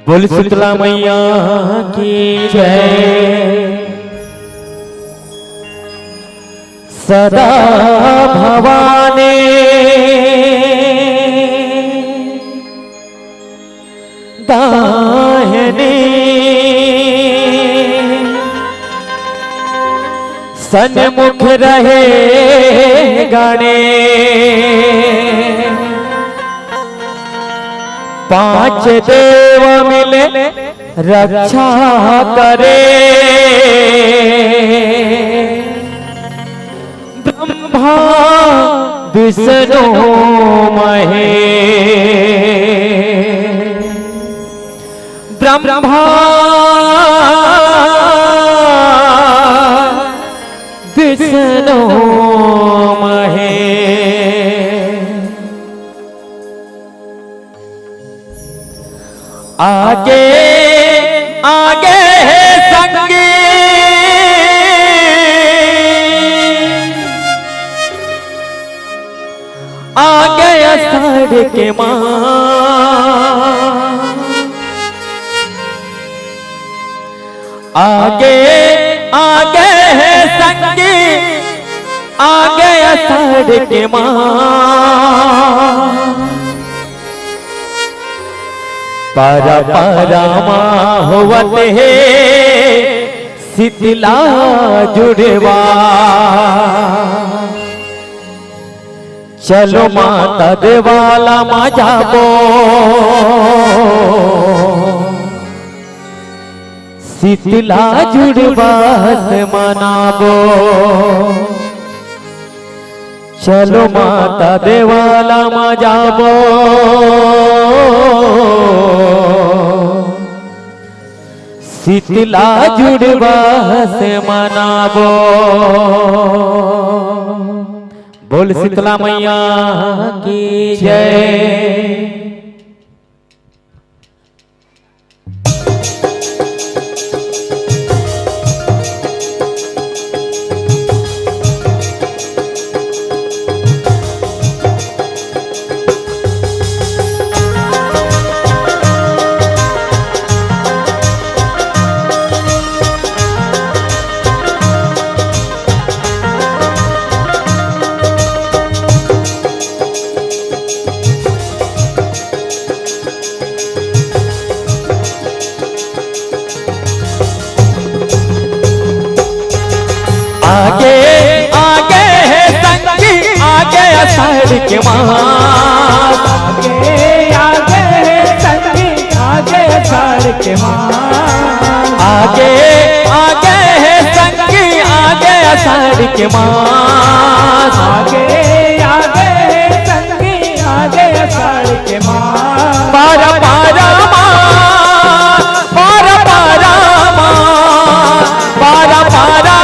बोल शीतला मैया की जय। सदा भवानी दाहिनी सन्मुख रहे गणे, पांच देव मिले रक्षा करे। ब्रह्मा विष्णु महेश, ब्रह्मा विष्णु महेश। आगे आगे है संगी, आगे असर के मां, आगे आगे है संगी, आगे असर के मां। पारा पारामा होवत है शीतला जुड़वा। चलो माता देवाला मा जाबो, शीतला जुड़वा से मनाबो। चलो माता देवाला मा जाबो, शीतला जुड़वा से मनाबो। बोल शीतला मैया की जय। आगे आगे है संगी, आगे असर के मां। आगे आगे है संगी, आगे असर के मां। आगे आगे है संगी, आगे असर के मां। आगे आगे है संगी, आगे असर के मां। पारा पारा मां, पारा पारा मां, पारा पारा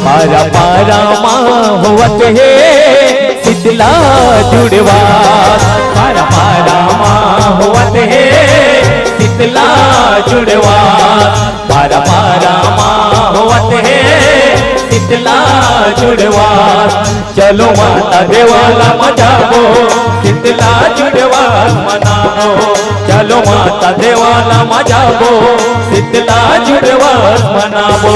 पारा पारा मां होवत है शीतला जुड़वा। पारा पारा मां होवत है शीतला जुड़वा। पारा पारा मां होवत है शीतला जुड़वा। चलो माता देवाला मजाबो, शीतला जुड़वा मनाबो। चलो माता देवाला मजाबो, शीतला जुड़वा मनाबो।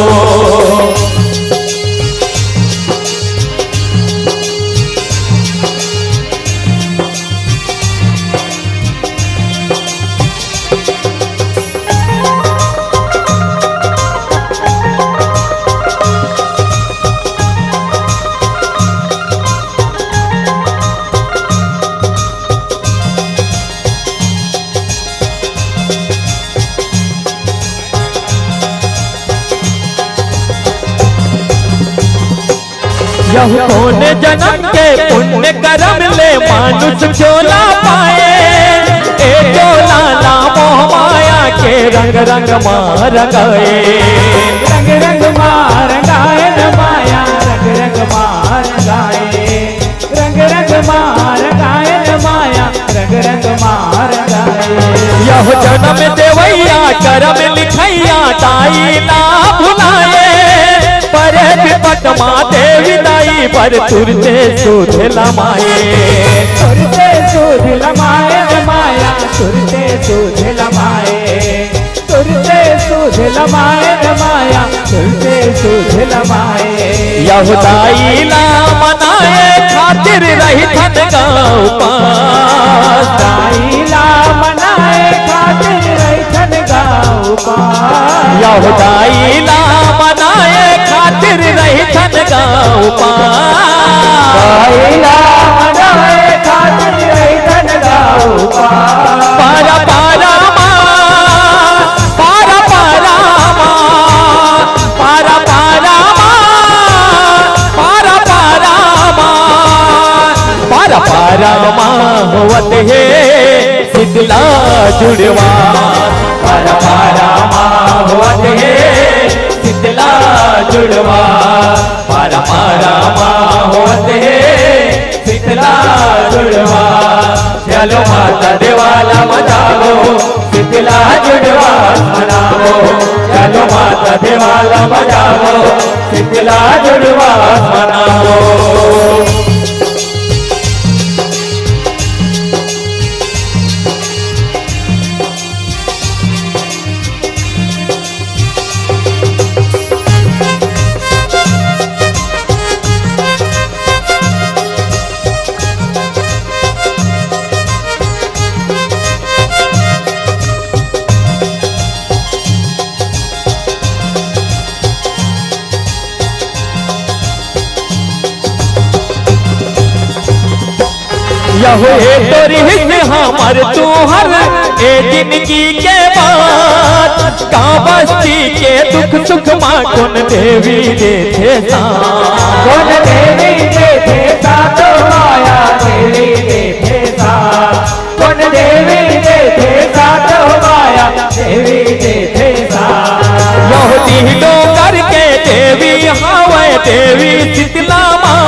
यह कौन जन्म के पुण्य करम ले मानुष झोला पाए। ए झोला ला मोह माया के रंग रंग मार गए। रंग रंग मार गाए न माया, रंग रंग मार गाए। रंग रंग मार गाए न माया, रंग रंग मार गाए। यह जन्म देवैया करम लिखैया दाई ना भुलाए। पर विपत माँ देवी दाई पर तुरते सुध लमाए। तुरते सुध सुनते सुध लमाए यहुदाईला मनाए खातिर रही थन गाँव पास दाईला मनाए खातिर रैठन गाँव पास यहुदाईला मनाए खातिर रही थन गाँव पास दाईला मनाए खातिर रैठन गाँव पास पारा पारा माँ पारा पारा माँ पारा पारा माँ पारा पारा माँ पारा पारा माँ होवत है शीतला जुड़वा पारा पारा माँ होवत है शीतला जुड़वा पारा पारा माँ होवत है शीतला जुड़वा चलो माता देवाला मनावो शीतला जुड़वा मनावो चलो माता देवाला मनावो शीतला जुड़वा मनावो यहो तोरी हिस्से हमर तुहर ए जिंदगी के बात का बस्ती के दुख सुख माँ कौन देवी देते साथ कौन देवी देते साथ माया देवी देते साथ कौन देवी देते साथ माया देवी देते साथ यहो तीनों करके देवी हवे देवी शीतला माँ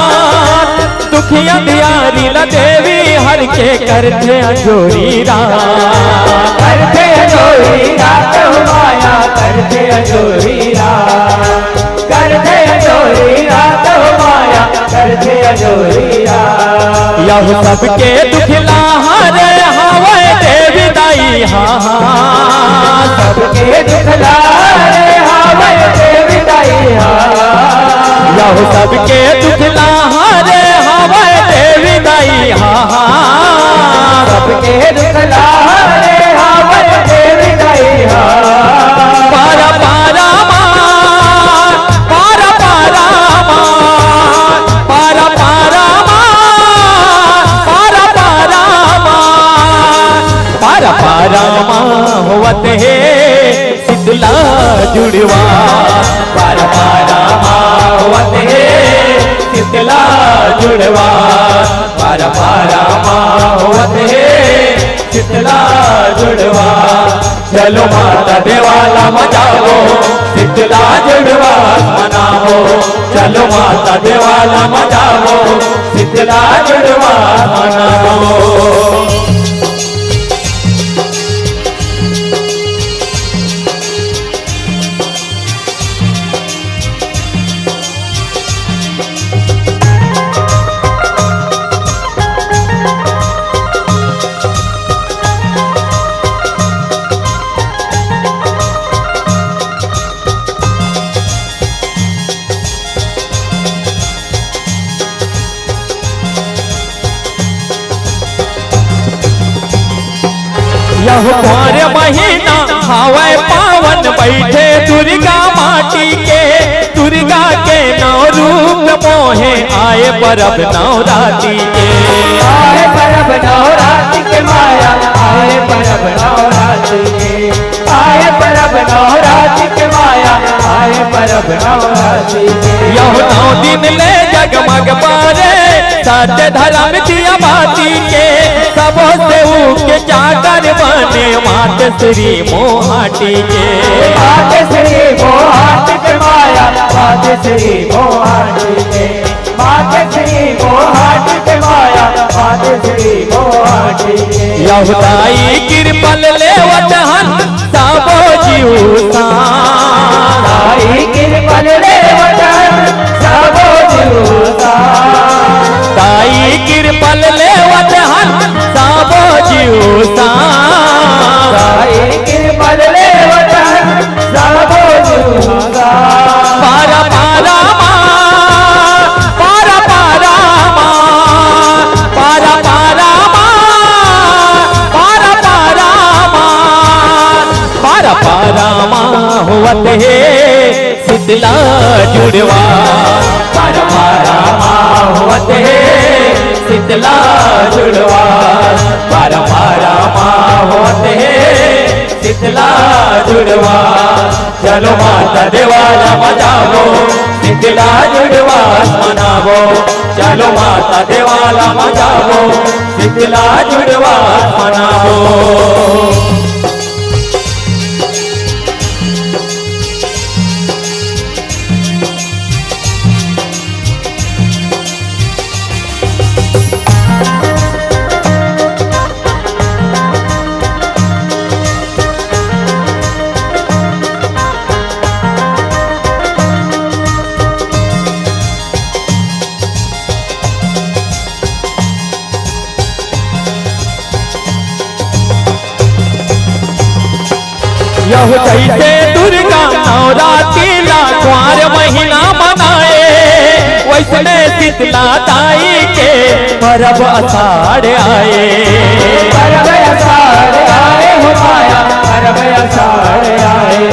दुखिया दियारी ला देवी हर के करते अजोरी रात करते अजोरी रात माया करते अजोरी रात करते अजोरी रात माया करते अजोरी रात यह सबके दुखला हरे हवे देवी दाई हाँ सबके दुखला रे हावे देवी दाई यह सबके दुखला हरे हवे देवी दाई हाँ सबके दुखला रे हावे देवी दाई पारा पारा माँ पारा पारा माँ पारा पारा माँ पारा पारा माँ पारा पारा माँ होवत है शीतला जुड़वा पारा पारा माँ होवत है शीतला जुड़वा पारा पारा माँ होवत है शीतला जुड़वा चलो माता देवाला मनावो शीतला जुड़वा मनावो चलो माता देवाला मनावो शीतला जुड़वा मनावो यह कुंवर महीना हवे पावन बैठे दुर्गा माटी के दुर्गा के नौ रूप मोहे आए परब नवरात्रि के आए परब नवरात्रि के माया आए परब नवरात्रि के आए परब नवरात्रि के माया आए परब नवरात्रि के यह 9 दिन ले जगमग पारे सत्य धर्म दिया बाती के सबो से के जाकर बने मात श्री मोहाटी के मात श्री मोहाटी के माया मात श्री मोहाटी के मात श्री मोहाटी के माया मात श्री मोहाटी के यहुदाई कृपल लेवत हन सबो जीवता दाई कृपल लेवत हन सबो जीवता दाई कृपल लेवत हन सबो जीवता दाई कृपल लेवत हन सबो जीवता होवत है शीतला जुड़वा परमारा माँ होवत है शीतला जुड़वा परमारा माँ होवत है शीतला जुड़वा चलो माता देवाला मजावो शीतला जुड़वा मनावो चलो माता देवाला मजावो शीतला जुड़वा मनावो यह जैसे दुर्गा नवरात्रि कुंवर महीना मनाए वैसने शीतला ताई के परब आषाढ़ आए परब आषाढ़ आए हो माया परब आषाढ़ आए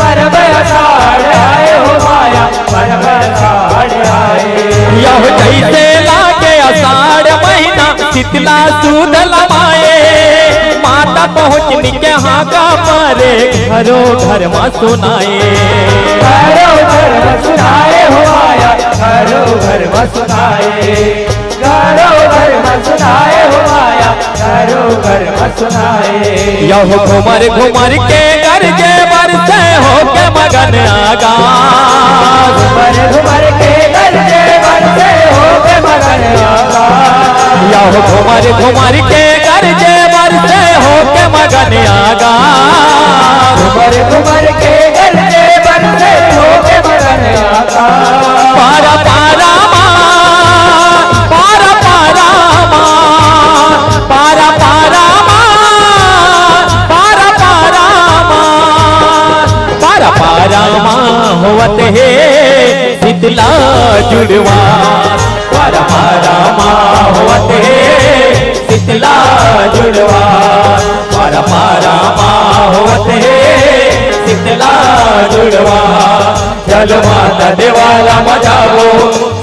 परब आषाढ़ आए हो माया परब आषाढ़ आए यह जैसे लागे आषाढ़ महीना शीतला सुध लमाए माता पहुँचनी के हाका मारे घरों घर में सुनाए घरों घर में सुनाए हो माया घरों घर में सुनाए घरों घर में सुनाए हो माया घरों घर में सुनाए यह घुमर घुमर के गरजे बरसे हो के मगन आगाज घुमर घुमर के गरजे बरसे हो के मगन आगाज यह घुमर घुमर के गरजे बरसे हो के मगन आगाज घुमर घुमर के गरजे बरसे हो के मगन आगाज पारा पारा माँ पारा पारा माँ पारा पारा माँ पारा पारा माँ पारा पारा माँ होवत है शीतला जुड़वा पारा पारा माँ होवत है शीतला जुड़वा पारा पारा माँ होवत है शीतला जुड़वा चलो माता देवाला मजावो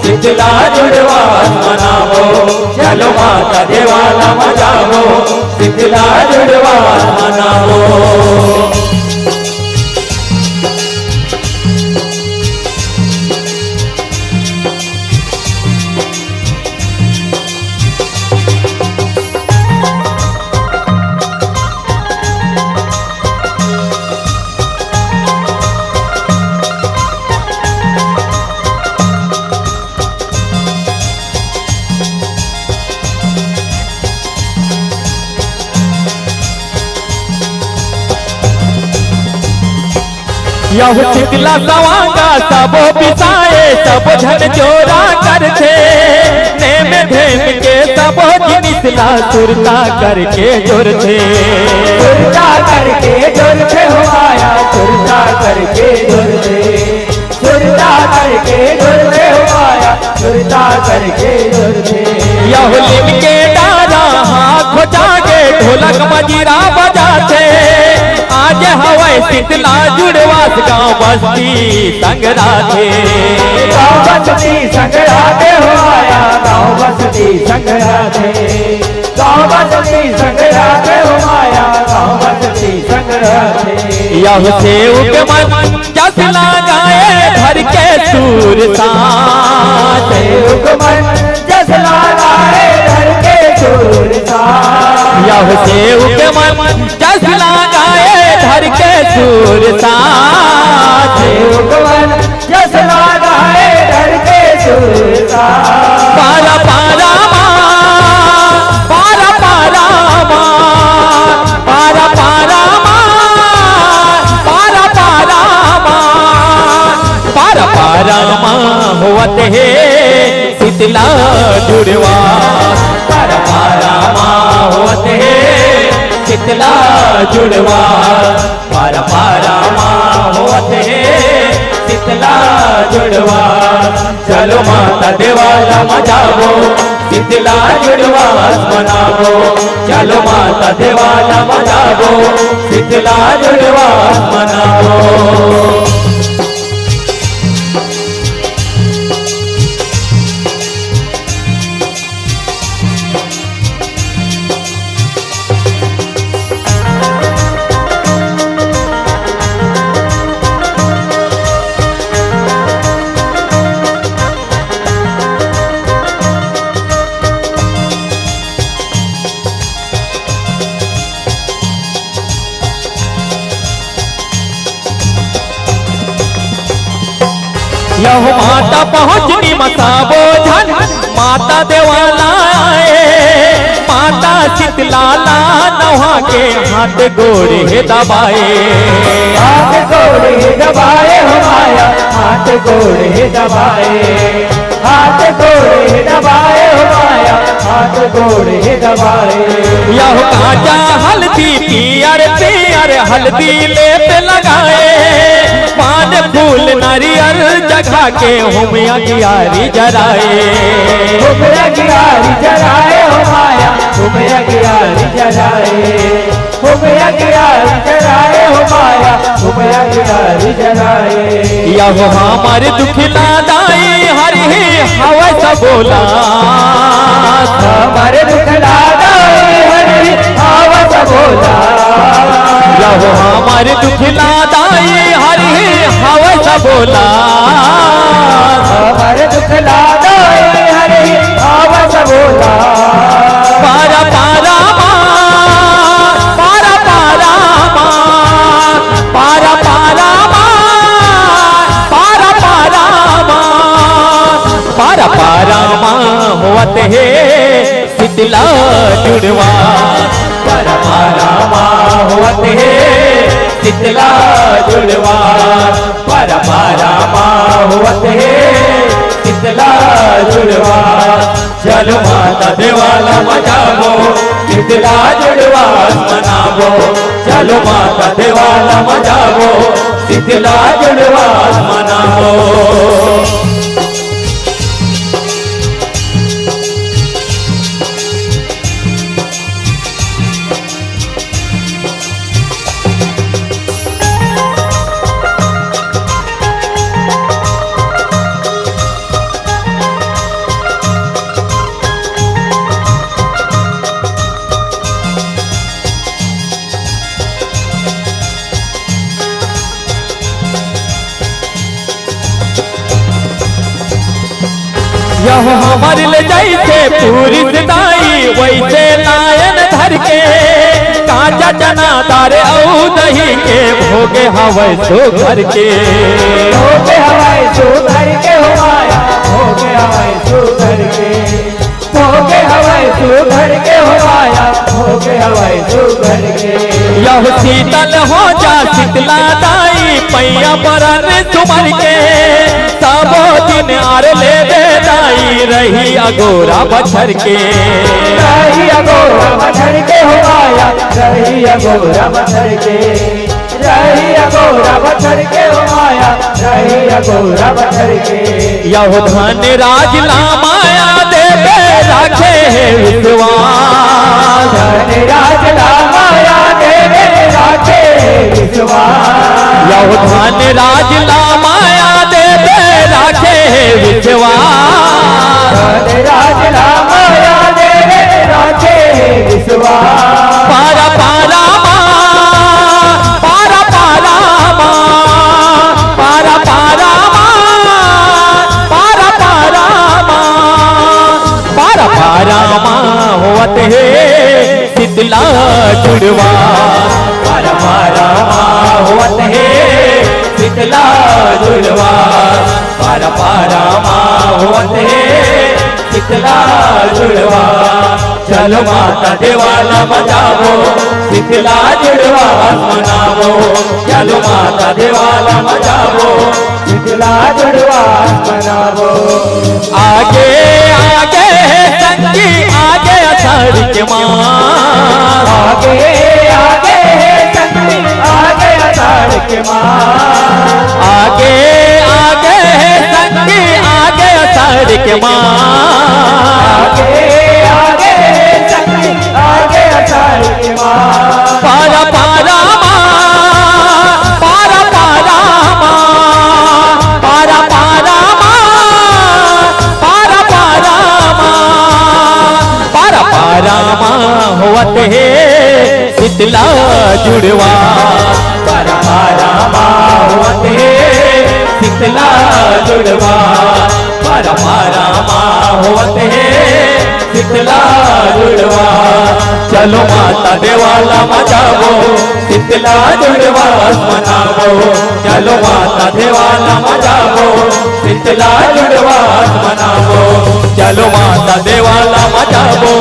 शीतला जुड़वा मनावो चलो माता देवाला मजावो शीतला जुड़वा मनावो यह शीतला सवांगा सब पिसाए सब झन चोरा करते नेम धेम के सब जिनिसला सुरता करके जोरते सुरता करके जोरते हो आया सुरता करके जोरते सुरता करके जोरते हो आया सुरता करके जोरते यह लिन के डारा हाथ जागे ढोलक मजीरा बजाते आज हवाई शीतला जुड़वास गाँव बस्ती संगराधे गाँव बस्ती संगराधे हो आया गाँव बस्ती संगराधे गाँव बस्ती संगराधे हो आया गाँव बस्ती संगराधे यह सेव के मन जस लगाए धर के सूर साथ सेव के मन जस लगाए धर के सूर साथ यह सेव के मन जस लगाए धर के सूर साथ सेव के मन जस लगाए धर के सूर साथ पारा पारा माँ पारा पारा माँ पारा पारा माँ पारा पारा माँ पारा पारा माँ होवत है शीतला जुड़वा पारा पारा माँ होवत है शीतला जुड़वा पारा पारा माँ होवत है शीतला जुड़वा चलो माता देवाला मजावो शीतला जुड़वा मनावो चलो माता माता देवाला बजावो, शीतला जुड़वा मनावो। यह माता पहुँचनी मसाबो झन, माता देवाला आए, माता शीतलाला नहा के हाथ गोड़े दबाए, हाथ गोड़े दबाए हो माया, हाथ गोड़े दबाए, हाथ गोड़े दबाए हो माया, हाथ गोड़े दबाए। यह कांचा हल्दी पियर पियर हल्दी लेप लगाए, पान फूल नारियल जगा के हुमिया गियारी जराए, हुमिया गियारी जराए हो माया, हुमिया गियारी जराए, हुमिया गियारी जराए हो माया, हुमिया गियारी जराए। यह हमार दुखिला दाई हरि हवा सब बोला, हमारे दुखला दाई हरि हवा सब बोला, यह हमार दुखिला दाई हरि हवा सब बोला, हमारे दुखला दाई हरि हवा सब बोला। पारा पारा माँ, पारा पारा माँ, पारा पारा माँ, पारा पारा माँ, पारा पारा माँ होत है शीतला जुड़वा, पारा पारा माँ होत है शीतला जुड़वा, पारा पारा माँ होत है शीतला जुड़वा। चलो माता देवाला बजावो, शीतला जुड़वा मनावो, चलो माता देवाला बजावो, शीतला जुड़वा मनावो। यह हमार ले जैसे पूरी सिताई वैसे लायन धर के, कांचा चना दार औ दही के भोगे हवै सो घर के, भोगे हवाई सो घर के हो माया, भोगे हवाई सो घर के, भोगे हवाई सो घर के हो माया, भोगे हवाई सो घर के। यह शीतल हो जा शीतला दाई पैया परन तुमर के, सबो दिन आर ले दे दाई रही अगोरा बछर के, रही अगोरा बछर के हो माया, रही अगोरा बछर के, रही अगोरा बछर के हो माया, रही अगोरा बछर के। यह धन राज ला माया देवे राखे विश्वास, धन राज ला माया देवे राखे विश्वास, यह धन राज ला माया देवे राखे विश्वास, धन राज ला माया देवे राखे विश्वास। पारा पारा माँ, पारा पारा माँ, पारा पारा माँ, पारा पारा माँ, पारा पारा माँ होत है शीतला जुड़वा, पारा पारा माँ होत है शीतला जुड़वा, पारा पारा माँ होत है शीतला जुड़वा। चलो माता देवाला बजावो, शीतला जुड़वा मनावो, चलो माता देवाला बजावो, शीतला जुड़वा मनावो। आगे आगे संगी आगे अषाढ़ के मास, आगे आगे संगी आगे अषाढ़ के मास, आगे आगे संगी आगे अषाढ़ के मास, आगे आगे संगी आगे अषाढ़ के मास। होवत है शीतला जुड़वा परमा रामा होवत है शीतला जुड़वा परमा रामा होवत है शीतला जुड़वा चलो माता देवाला मजावो शीतला जुड़वा मनावो चलो माता देवाला मजावो शीतला जुड़वा मनावो चलो माता देवाला मजावो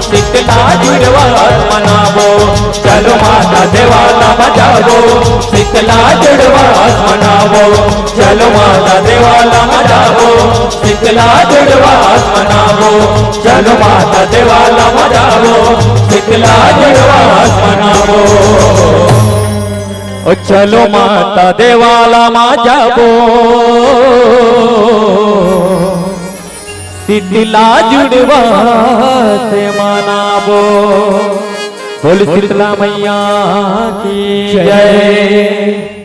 शीतला जुड़वा मनावो चलो माता देवाला मजावो शीतला जुड़वा मनावो चलो माता देवाला मजावो शीतला जुड़वा मनावो चलो माता देवाला मजावो शीतला जुड़वा मनावो ओ चलो माता देवाला मजावो शीतला जुड़वा से मनावो बोल शीतला मैया की जय।